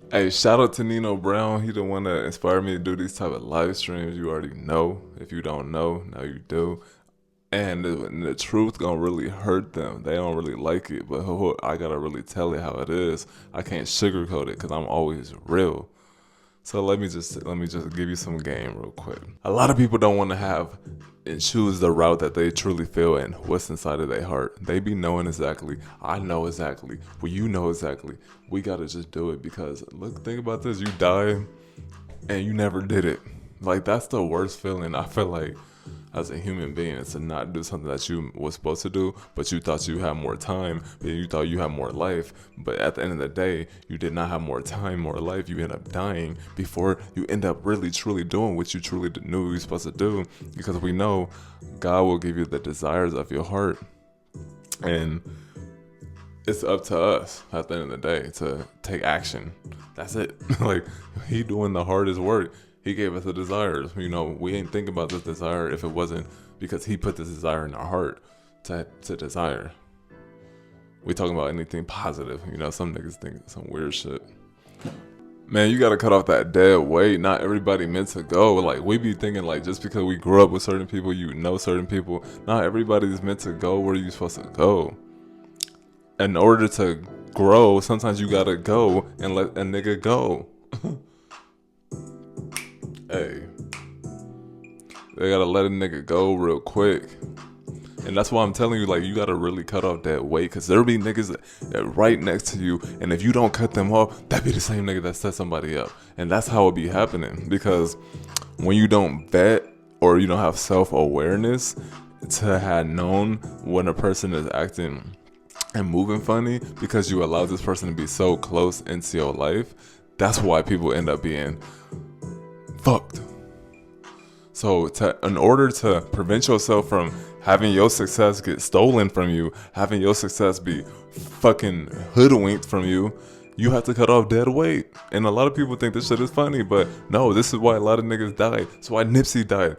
Hey, shout out to Nino Brown. He the one that inspired me to do these type of live streams. You already know. If you don't know, now you do. And the truth gonna really hurt them. They don't really like it, but I gotta really tell it how it is. I can't sugarcoat it because I'm always real. So let me just give you some game real quick. A lot of people don't want to have and choose the route that they truly feel and what's inside of their heart. They be knowing exactly. I know exactly. Well, you know exactly. We gotta just do it because look, think about this. You die and you never did it. Like that's the worst feeling. I feel like as a human being is to not do something that you was supposed to do, but you thought you had more time, but you thought you had more life. But at the end of the day, you did not have more time, more life. You end up dying before you end up really truly doing what you truly knew you were supposed to do. Because we know God will give you the desires of your heart. And it's up to us at the end of the day to take action. That's it. Like he doing the hardest work. He gave us the desires. You know, we ain't think about this desire if it wasn't because he put this desire in our heart to desire. We talking about anything positive. You know, some niggas think some weird shit. Man, you gotta cut off that dead weight. Not everybody meant to go. Like we be thinking like just because we grew up with certain people, you know certain people. Not everybody's meant to go where you supposed to go. In order to grow, sometimes you gotta go and let a nigga go. Hey, they gotta let a nigga go real quick. And that's why I'm telling you, like, you gotta really cut off that weight, cause there'll be niggas that right next to you, and if you don't cut them off, that be the same nigga that set somebody up, and that's how it be happening. Because when you don't vet or you don't have self awareness to have known when a person is acting and moving funny, because you allow this person to be so close into your life, that's why people end up being fucked. So in order to prevent yourself from having your success get stolen from you, having your success be fucking hoodwinked from you, you have to cut off dead weight. And a lot of people think this shit is funny, but no, this is why a lot of niggas died. That's why Nipsey died.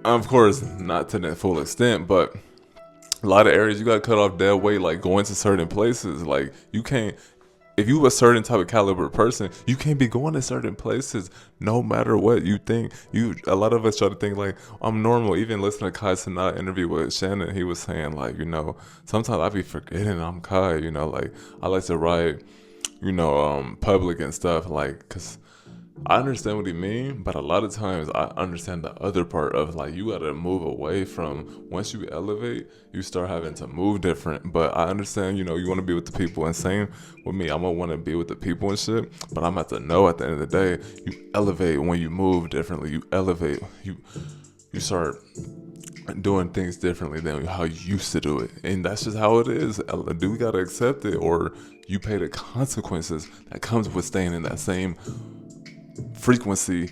Of course, not to the full extent, but a lot of areas you gotta cut off dead weight, like going to certain places. Like you can't, if you a certain type of caliber person, you can't be going to certain places no matter what you think. A lot of us try to think like I'm normal. Even listening to Kai Cenat interview with Shannon, he was saying like, you know, sometimes I be forgetting I'm Kai. You know, like I like to ride, you know, public and stuff, like, cause I understand what he mean, but a lot of times I understand the other part of like you gotta move away from once you elevate, you start having to move different. But I understand, you know, you want to be with the people, and same with me, I'm gonna want to be with the people and shit. But I'm at to know at the end of the day, you elevate when you move differently. You elevate, you start doing things differently than how you used to do it, and that's just how it is. Do we gotta accept it, or you pay the consequences that comes with staying in that same frequency,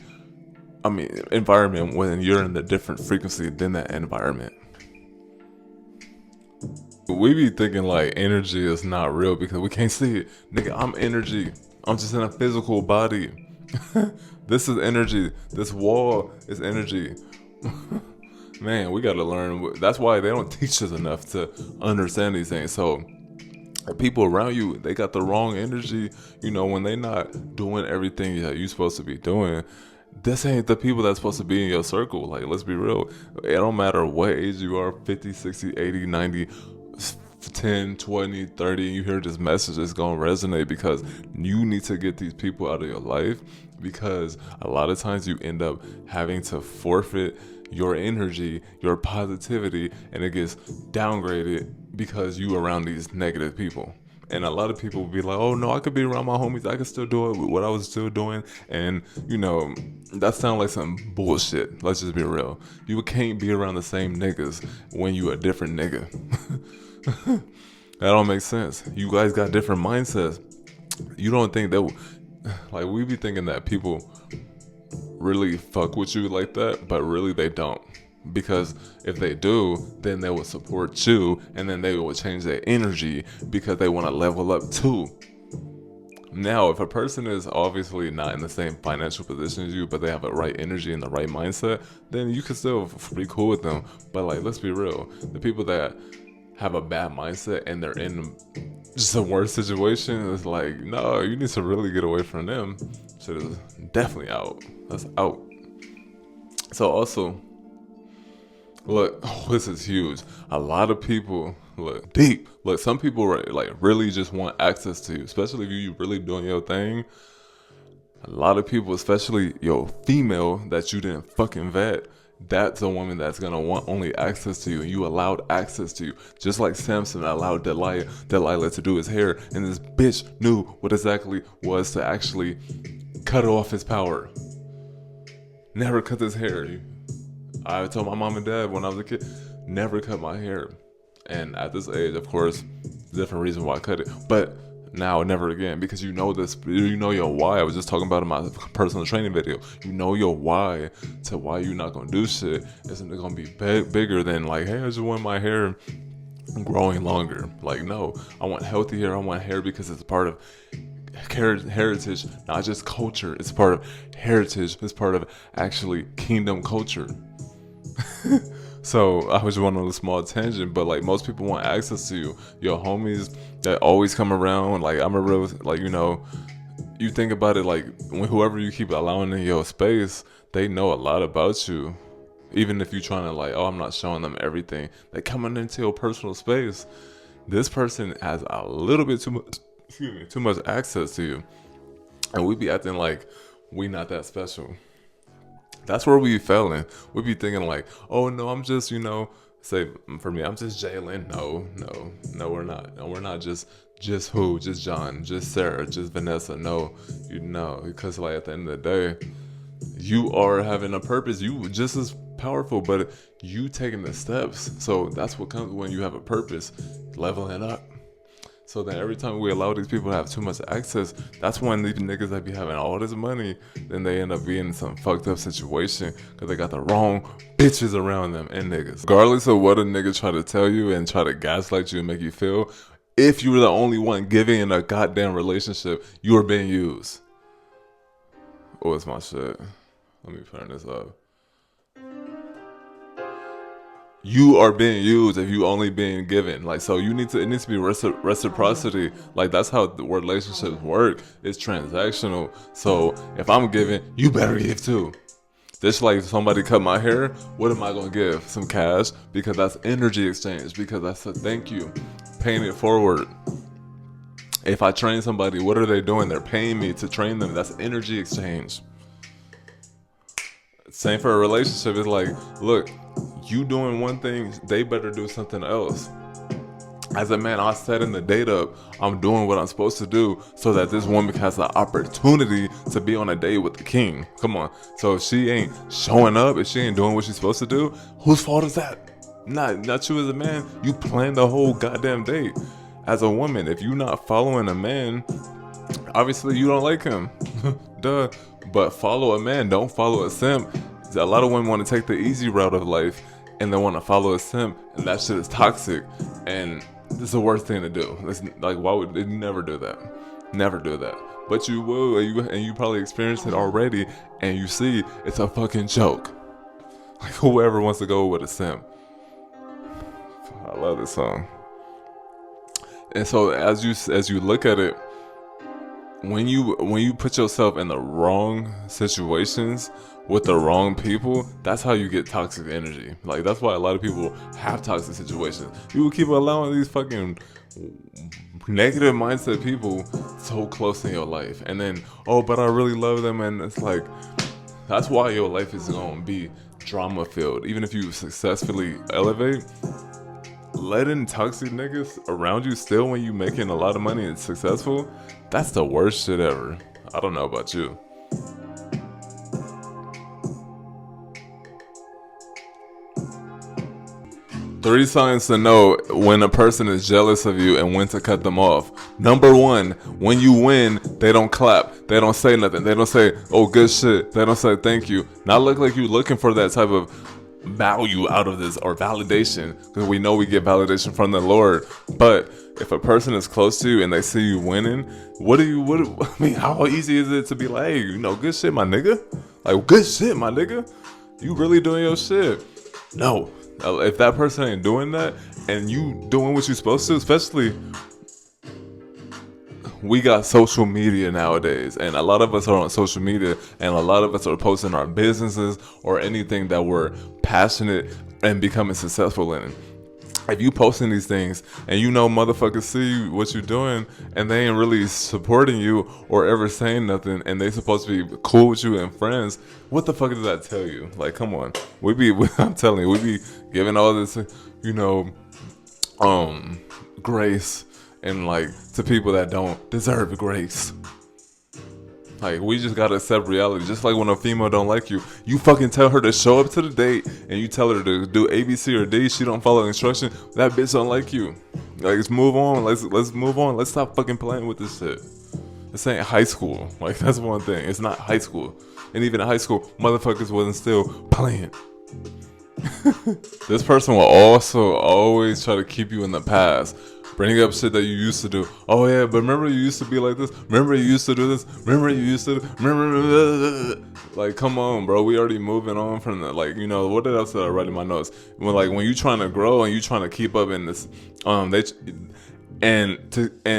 environment, when you're in a different frequency than that environment. We be thinking like energy is not real because we can't see it. Nigga, I'm energy. I'm just in a physical body. This is energy. This wall is energy. Man, we gotta learn. That's why they don't teach us enough to understand these things. So people around you, they got the wrong energy. You know, when they not doing everything that you supposed to be doing, this ain't the people that's supposed to be in your circle. Like, let's be real. It don't matter what age you are, 50, 60, 80, 90, 10, 20, 30, you hear this message, it's going to resonate, because you need to get these people out of your life, because a lot of times you end up having to forfeit your energy, your positivity, and it gets downgraded because you around these negative people. And a lot of people will be like, oh no, I could be around my homies, I could still do it, what I was still doing. And you know, that sounds like some bullshit. Let's just be real. You can't be around the same niggas when you a different nigga. That don't make sense. You guys got different mindsets. You don't think that, like, we be thinking that people really fuck with you like that, but really they don't. Because if they do, then they will support you, and then they will change their energy because they want to level up too. Now, if a person is obviously not in the same financial position as you, but they have the right energy and the right mindset, then you can still be cool with them. But like, let's be real, the people that have a bad mindset and they're in just a worse situation, it's like, no, you need to really get away from them. Shit is definitely out. That's out. So also, look, this is huge. A lot of people, look, deep. Look, some people like really just want access to you, especially if you really doing your thing. A lot of people, especially your female that you didn't fucking vet, that's a woman that's gonna want only access to you, and you allowed access to you. Just like Samson allowed Delilah to do his hair, and this bitch knew what exactly was to actually cut off his power. Never cut his hair. I told my mom and dad when I was a kid, never cut my hair. And at this age, of course, different reason why I cut it. But now, never again, because you know this, you know your why. I was just talking about it in my personal training video. You know your why to why you're not gonna do shit. Isn't it gonna be bigger than like, hey, I just want my hair growing longer? Like, no, I want healthy hair. I want hair because it's part of heritage, not just culture. It's part of heritage. It's part of actually kingdom culture. So I was on a small tangent, but like most people want access to you. Your homies that always come around. Like I'm a real, like, you know, you think about it, like when whoever you keep allowing in your space, they know a lot about you. Even if you're trying to like, oh, I'm not showing them everything. They coming into your personal space. This person has a little bit too much access to you, and we be acting like we not that special. That's where we failing. We be thinking like, oh no, I'm just, you know, say for me, I'm just Jalen. No, we're not. No, we're not just who, just John, just Sarah, just Vanessa. No, you know, because like at the end of the day, you are having a purpose. You just as powerful, but you taking the steps. So that's what comes when you have a purpose, leveling up. So then every time we allow these people to have too much access, that's when these niggas that be having all this money, then they end up being in some fucked up situation because they got the wrong bitches around them and niggas. Regardless of what a nigga try to tell you and try to gaslight you and make you feel, if you were the only one giving in a goddamn relationship, you are being used. Oh, it's my shit. Let me turn this up. You are being used if you only being given. Like, so you need to, it needs to be reciprocity. Like, that's how the relationships work. It's transactional. So if I'm giving, you better give too. Just like if somebody cut my hair, what am I gonna give? Some cash, because that's energy exchange, because that's a thank you, paying it forward. If I train somebody, what are they doing? They're paying me to train them. That's energy exchange. Same for a relationship. It's like, look, you doing one thing, they better do something else. As a man, I setting the date up. I'm doing what I'm supposed to do so that this woman has the opportunity to be on a date with the king. Come on. So if she ain't showing up, if she ain't doing what she's supposed to do, whose fault is that? Not you as a man. You planned the whole goddamn date. As a woman, if you're not following a man, obviously you don't like him. Duh. But follow a man, don't follow a simp. A lot of women want to take the easy route of life and they want to follow a simp, and that shit is toxic, and it's the worst thing to do. It's like, why would they never do that? Never do that. But you will, and you probably experienced it already, and you see it's a fucking joke. Like, whoever wants to go with a simp. I love this song. And so as you look at it, when you put yourself in the wrong situations with the wrong people, that's how you get toxic energy. Like, that's why a lot of people have toxic situations. You will keep allowing these fucking negative mindset people so close in your life, and then, oh, but I really love them, and it's like, that's why your life is gonna be drama filled. Even if you successfully elevate, letting toxic niggas around you still when you making a lot of money and successful, that's the worst shit ever. I don't know about you. Three signs to know when a person is jealous of you and when to cut them off. Number one, when you win, they don't clap. They don't say nothing. They don't say, oh, good shit. They don't say thank you. Not look like you looking for that type of value out of this or validation, because we know we get validation from the Lord. But if a person is close to you and they see you winning, how easy is it to be like, hey, you know, good shit, my nigga? Like, good shit, my nigga? You really doing your shit? No. If that person ain't doing that and you doing what you're supposed to, especially we got social media nowadays, and a lot of us are on social media, and a lot of us are posting our businesses or anything that we're passionate and becoming successful in. If you posting these things and you know motherfuckers see what you're doing and they ain't really supporting you or ever saying nothing, and they supposed to be cool with you and friends, what the fuck does that tell you? Like, come on, I'm telling you, we be giving all this, you know, grace and like to people that don't deserve grace. Like, we just gotta accept reality. Just like when a female don't like you, you fucking tell her to show up to the date and you tell her to do A, B, C, or D. She don't follow instruction. That bitch don't like you. Like, let's move on. Let's move on. Let's stop fucking playing with this shit. This ain't high school. Like, that's one thing. It's not high school. And even in high school, motherfuckers wasn't still playing. This person will also always try to keep you in the past. Bring up shit that you used to do. Oh yeah, but remember you used to be like this? Remember you used to do this? Remember you used to remember like, come on, bro. We already moving on from the, like, you know, what else did I write in my notes? When you trying to grow and you trying to keep up in this and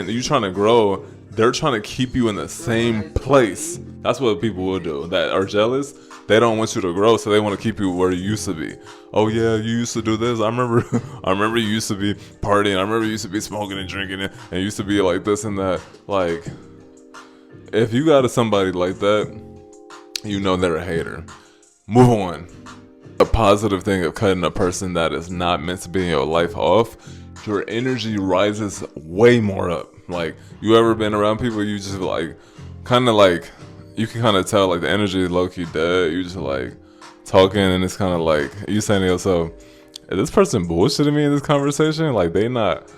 you trying to grow, they're trying to keep you in the same place. That's what people will do that are jealous. They don't want you to grow, so they want to keep you where you used to be. Oh yeah, you used to do this. I remember you used to be partying. I remember you used to be smoking and drinking and used to be like this and that. Like, if you got somebody like that, you know they're a hater. Move on. A positive thing of cutting a person that is not meant to be in your life off, your energy rises way more up. Like, you ever been around people you just like, kind of like, you can kind of tell like the energy is low-key dead. You just like talking and it's kind of like you saying to yourself, is this person bullshitting me in this conversation? Like, they not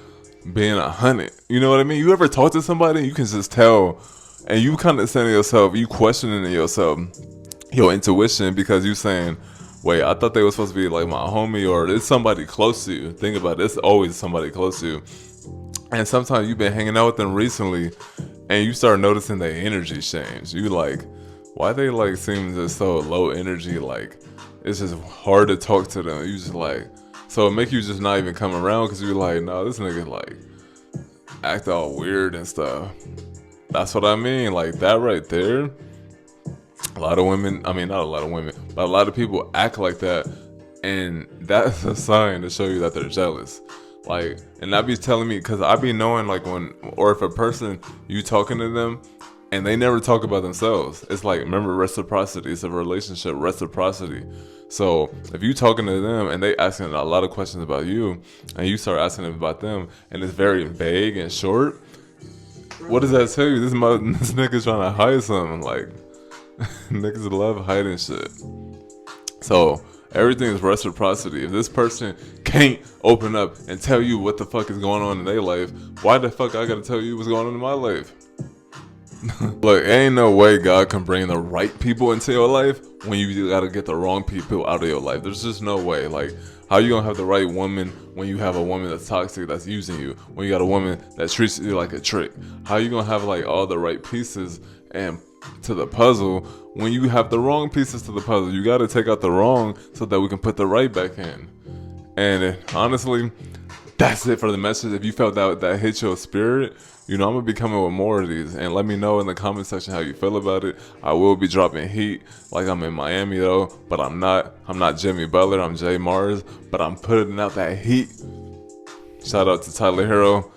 being 100. You know what I mean? You ever talk to somebody and you can just tell, and you kind of saying to yourself, you questioning yourself, your intuition, because you saying, wait, I thought they were supposed to be like my homie, or it's somebody close to you. Think about it, it's always somebody close to you. And sometimes you've been hanging out with them recently and you start noticing their energy change. You like, why they like seem just so low energy? Like, it's just hard to talk to them. You just like, so it make you just not even come around because you're like, no, this nigga like act all weird and stuff. That's what I mean. Like, that right there. A lot of women, I mean, not a lot of women, but a lot of people act like that. And that's a sign to show you that they're jealous. Like, and that be telling me, because I be knowing like when, or if a person, you talking to them and they never talk about themselves. It's like, remember, reciprocity. It's a relationship, reciprocity. So if you talking to them and they asking a lot of questions about you and you start asking them about them and it's very vague and short, what does that tell you? This nigga's trying to hide something. Like, niggas love hiding shit. So everything is reciprocity. If this person can't open up and tell you what the fuck is going on in their life, why the fuck I gotta tell you what's going on in my life? Look, ain't no way God can bring the right people into your life when you gotta get the wrong people out of your life. There's just no way. Like, how you gonna have the right woman when you have a woman that's toxic, that's using you? When you got a woman that treats you like a trick? How you gonna have like all the right pieces and to the puzzle when you have the wrong pieces to the puzzle? You gotta take out the wrong so that we can put the right back in. And honestly, that's it for the message. If you felt that hit your spirit, you know, I'm gonna be coming with more of these, and let me know in the comment section how you feel about it. I will be dropping heat like I'm in Miami though, but I'm not Jimmy Butler, I'm Jay Mars, but I'm putting out that heat. Shout out to Tyler Hero.